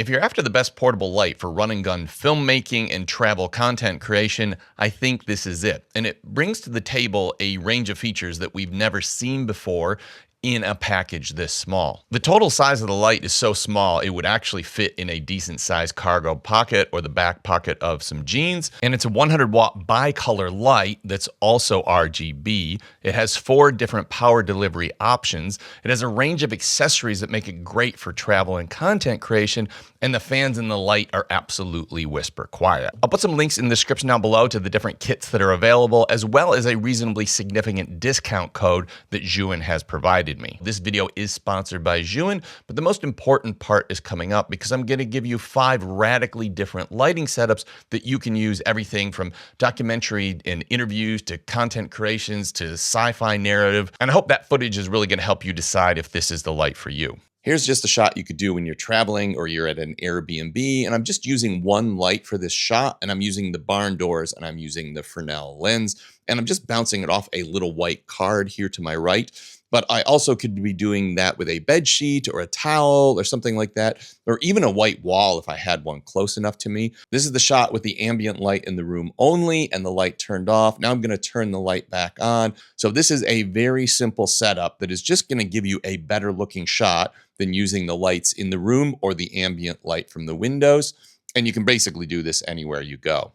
If you're after the best portable light for run and gun filmmaking and travel content creation, I think this is it. And it brings to the table a range of features that we've never seen before in a package this small. The total size of the light is so small it would actually fit in a decent sized cargo pocket or the back pocket of some jeans. And it's a 100-watt bicolor light that's also RGB. It has 4 different power delivery options. It has a range of accessories that make it great for travel and content creation, and the fans in the light are absolutely whisper quiet. I'll put some links in the description down below to the different kits that are available, as well as a reasonably significant discount code that Zhuin has provided me. This video is sponsored by Zhuin, but the most important part is coming up because I'm going to give you 5 radically different lighting setups that you can use everything from documentary and interviews to content creations to sci-fi narrative. And I hope that footage is really going to help you decide if this is the light for you. Here's just a shot you could do when you're traveling or you're at an Airbnb. And I'm just using one light for this shot, and I'm using the barn doors and I'm using the Fresnel lens. And I'm just bouncing it off a little white card here to my right. But I also could be doing that with a bed sheet or a towel or something like that, or even a white wall if I had one close enough to me. This is the shot with the ambient light in the room only and the light turned off. Now I'm going to turn the light back on. So this is a very simple setup that is just going to give you a better looking shot than using the lights in the room or the ambient light from the windows. And you can basically do this anywhere you go.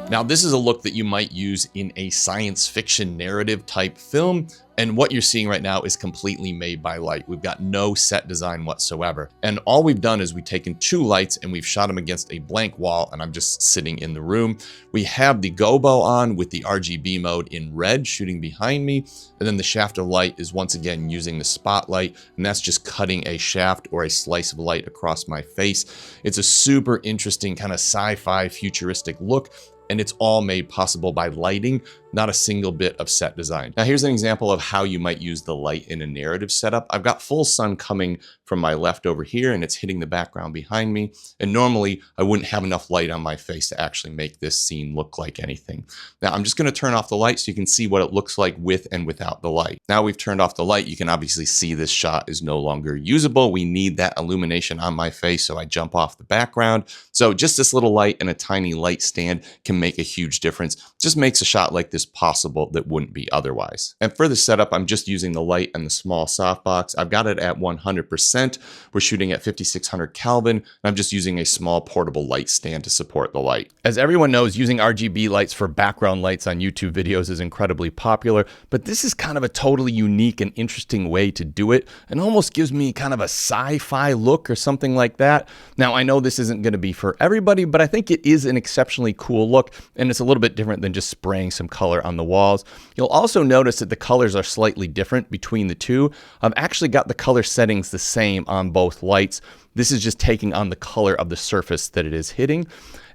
Now, this is a look that you might use in a science fiction narrative type film. And what you're seeing right now is completely made by light. We've got no set design whatsoever. And all we've done is we've taken 2 lights and we've shot them against a blank wall, and I'm just sitting in the room. We have the gobo on with the RGB mode in red shooting behind me. And then the shaft of light is once again using the spotlight, and that's just cutting a shaft or a slice of light across my face. It's a super interesting kind of sci-fi futuristic look. And it's all made possible by lighting, not a single bit of set design. Now here's an example of how you might use the light in a narrative setup. I've got full sun coming from my left over here and it's hitting the background behind me. And normally I wouldn't have enough light on my face to actually make this scene look like anything. Now I'm just gonna turn off the light so you can see what it looks like with and without the light. Now we've turned off the light, you can obviously see this shot is no longer usable. We need that illumination on my face, so I jump off the background. So just this little light and a tiny light stand can make a huge difference. Just makes a shot like this possible that wouldn't be otherwise. And for the setup, I'm just using the light and the small softbox. I've got it at 100%. We're shooting at 5600 Kelvin. And I'm just using a small portable light stand to support the light. As everyone knows, using RGB lights for background lights on YouTube videos is incredibly popular, but this is kind of a totally unique and interesting way to do it, and almost gives me kind of a sci-fi look or something like that. Now, I know this isn't going to be for everybody, but I think it is an exceptionally cool look, and it's a little bit different than just spraying some color on the walls. You'll also notice that the colors are slightly different between the two. I've actually got the color settings the same on both lights. This is just taking on the color of the surface that it is hitting.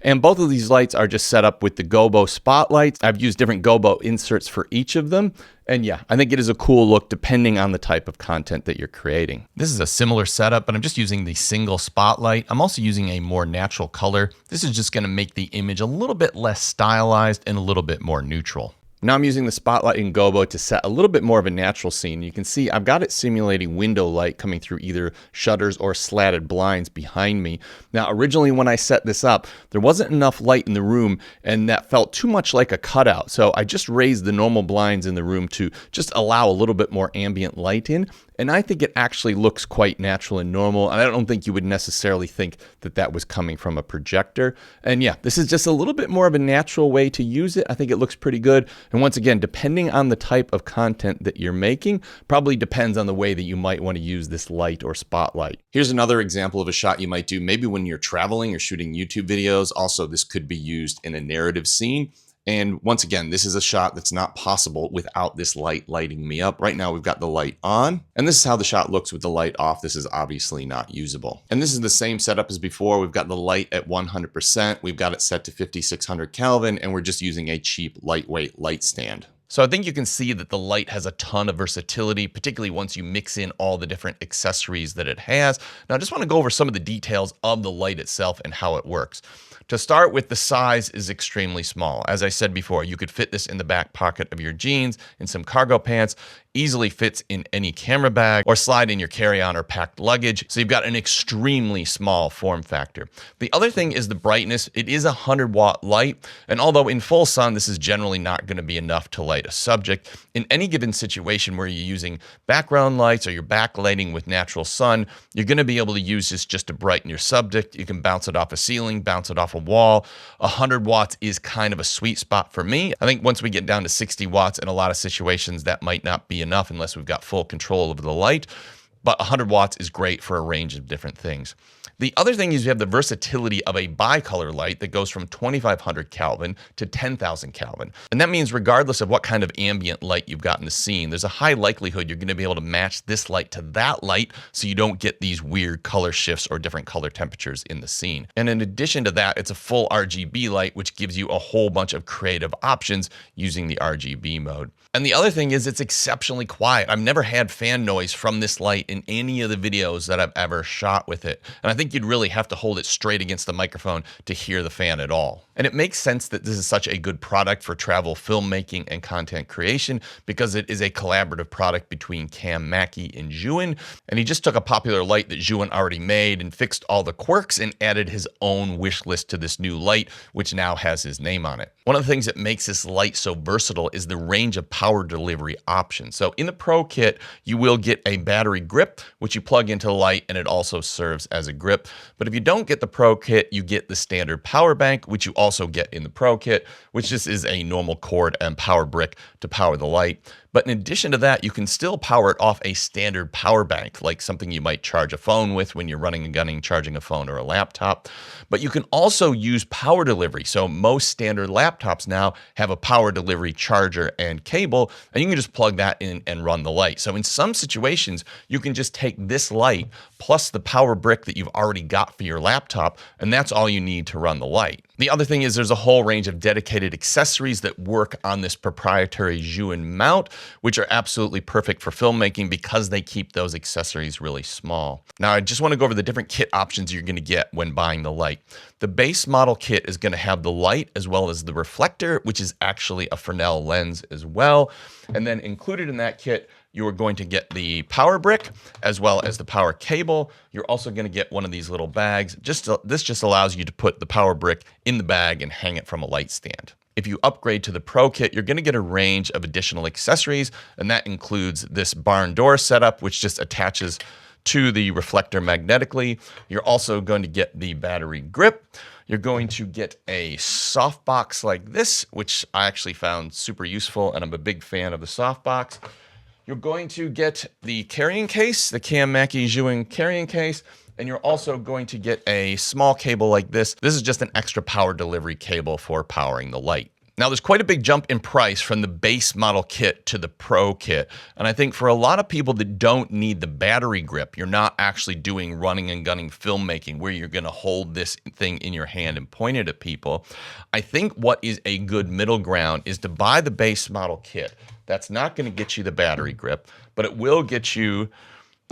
And both of these lights are just set up with the gobo spotlights. I've used different gobo inserts for each of them. And yeah, I think it is a cool look depending on the type of content that you're creating. This is a similar setup, but I'm just using the single spotlight. I'm also using a more natural color. This is just going to make the image a little bit less stylized and a little bit more neutral. Now I'm using the spotlight in gobo to set a little bit more of a natural scene. You can see I've got it simulating window light coming through either shutters or slatted blinds behind me. Now originally when I set this up, there wasn't enough light in the room and that felt too much like a cutout. So I just raised the normal blinds in the room to just allow a little bit more ambient light in. And I think it actually looks quite natural and normal. And I don't think you would necessarily think that that was coming from a projector. And yeah, this is just a little bit more of a natural way to use it. I think it looks pretty good. And once again, depending on the type of content that you're making, probably depends on the way that you might want to use this light or spotlight. Here's another example of a shot you might do maybe when you're traveling or shooting YouTube videos. Also, this could be used in a narrative scene. And once again, this is a shot that's not possible without this light lighting me up. Right now we've got the light on, and this is how the shot looks with the light off. This is obviously not usable. And this is the same setup as before. We've got the light at 100%. We've got it set to 5600 Kelvin, and we're just using a cheap lightweight light stand. So I think you can see that the light has a ton of versatility, particularly once you mix in all the different accessories that it has. Now I just want to go over some of the details of the light itself and how it works. To start with, the size is extremely small. As I said before, you could fit this in the back pocket of your jeans, in some cargo pants, easily fits in any camera bag, or slide in your carry-on or packed luggage. So you've got an extremely small form factor. The other thing is the brightness. It is a 100-watt light, and although in full sun, this is generally not going to be enough to light a subject, in any given situation where you're using background lights or you're backlighting with natural sun, you're going to be able to use this just to brighten your subject. You can bounce it off a ceiling, bounce it off a wall. 100 watts is kind of a sweet spot for me. I think once we get down to 60 watts in a lot of situations, that might not be enough unless we've got full control over the light, but 100 watts is great for a range of different things. The other thing is you have the versatility of a bicolor light that goes from 2500 Kelvin to 10,000 Kelvin. And that means regardless of what kind of ambient light you've got in the scene, there's a high likelihood you're going to be able to match this light to that light so you don't get these weird color shifts or different color temperatures in the scene. And in addition to that, it's a full RGB light, which gives you a whole bunch of creative options using the RGB mode. And the other thing is it's exceptionally quiet. I've never had fan noise from this light in any of the videos that I've ever shot with it. And I think you'd really have to hold it straight against the microphone to hear the fan at all. And it makes sense that this is such a good product for travel filmmaking and content creation because it is a collaborative product between Cam Mackey and Zhuan. And he just took a popular light that Zhuan already made and fixed all the quirks and added his own wish list to this new light, which now has his name on it. One of the things that makes this light so versatile is the range of power delivery options. So in the Pro Kit, you will get a battery grip, which you plug into the light, and it also serves as a grip. But if you don't get the Pro Kit, you get the standard power bank, which you also get in the Pro Kit, which just is a normal cord and power brick to power the light. But in addition to that, you can still power it off a standard power bank, like something you might charge a phone with when you're running and gunning, charging a phone or a laptop. But you can also use power delivery. So most standard laptops now have a power delivery charger and cable, and you can just plug that in and run the light. So in some situations, you can just take this light plus the power brick that you've already got for your laptop, and that's all you need to run the light. The other thing is there's a whole range of dedicated accessories that work on this proprietary Zhuan mount, which are absolutely perfect for filmmaking because they keep those accessories really small. Now, I just want to go over the different kit options you're going to get when buying the light. The base model kit is going to have the light as well as the reflector, which is actually a Fresnel lens as well. And then included in that kit, you are going to get the power brick as well as the power cable. You're also going to get one of these little bags. This just allows you to put the power brick in the bag and hang it from a light stand. If you upgrade to the Pro Kit, you're going to get a range of additional accessories, and that includes this barn door setup, which just attaches to the reflector magnetically. You're also going to get the battery grip. You're going to get a softbox like this, which I actually found super useful, and I'm a big fan of the softbox. You're going to get the carrying case, the Cam Mackey Zhuan carrying case, and you're also going to get a small cable like this. This is just an extra power delivery cable for powering the light. Now, there's quite a big jump in price from the base model kit to the Pro Kit. And I think for a lot of people that don't need the battery grip, you're not actually doing running and gunning filmmaking where you're going to hold this thing in your hand and point it at people. I think what is a good middle ground is to buy the base model kit. That's not going to get you the battery grip, but it will get you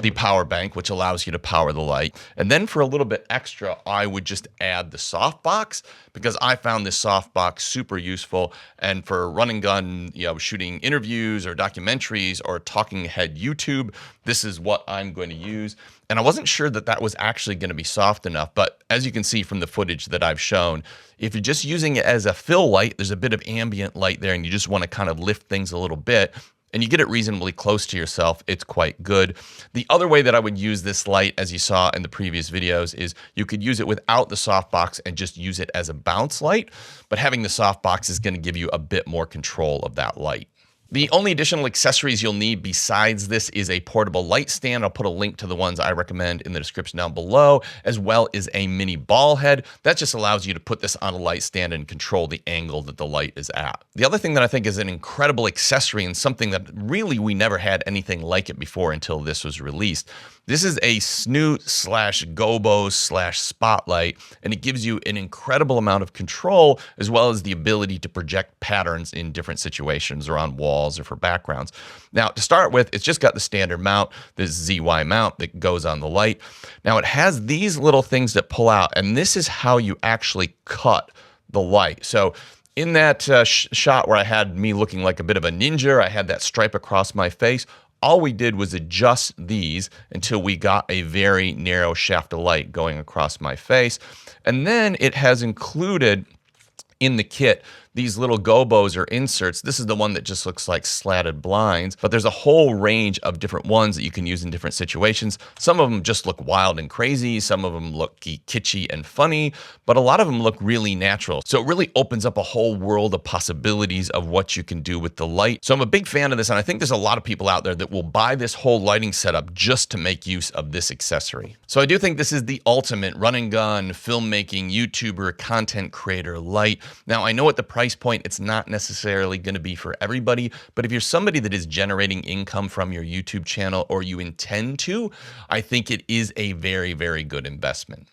the power bank, which allows you to power the light. And then for a little bit extra, I would just add the softbox because I found this softbox super useful. And for run and gun, shooting interviews or documentaries or talking head YouTube, this is what I'm going to use. And I wasn't sure that that was actually going to be soft enough, but as you can see from the footage that I've shown, if you're just using it as a fill light, there's a bit of ambient light there and you just want to kind of lift things a little bit, and you get it reasonably close to yourself, it's quite good. The other way that I would use this light, as you saw in the previous videos, is you could use it without the softbox and just use it as a bounce light, but having the softbox is going to give you a bit more control of that light. The only additional accessories you'll need besides this is a portable light stand. I'll put a link to the ones I recommend in the description down below, as well as a mini ball head. That just allows you to put this on a light stand and control the angle that the light is at. The other thing that I think is an incredible accessory and something that really we never had anything like it before until this was released. This is a snoot / gobo / spotlight, and it gives you an incredible amount of control as well as the ability to project patterns in different situations or on walls walls or for backgrounds. Now, to start with, it's just got the standard mount, this ZY mount that goes on the light. Now, it has these little things that pull out, and this is how you actually cut the light. So in that shot where I had me looking like a bit of a ninja, I had that stripe across my face, all we did was adjust these until we got a very narrow shaft of light going across my face. And then it has included in the kit these little gobos or inserts. This is the one that just looks like slatted blinds, but there's a whole range of different ones that you can use in different situations. Some of them just look wild and crazy. Some of them look kitschy and funny, but a lot of them look really natural. So it really opens up a whole world of possibilities of what you can do with the light. So I'm a big fan of this, and I think there's a lot of people out there that will buy this whole lighting setup just to make use of this accessory. So I do think this is the ultimate run and gun filmmaking YouTuber content creator light. Now, I know at the price point, it's not necessarily going to be for everybody, but if you're somebody that is generating income from your YouTube channel or you intend to, I think it is a very, very good investment.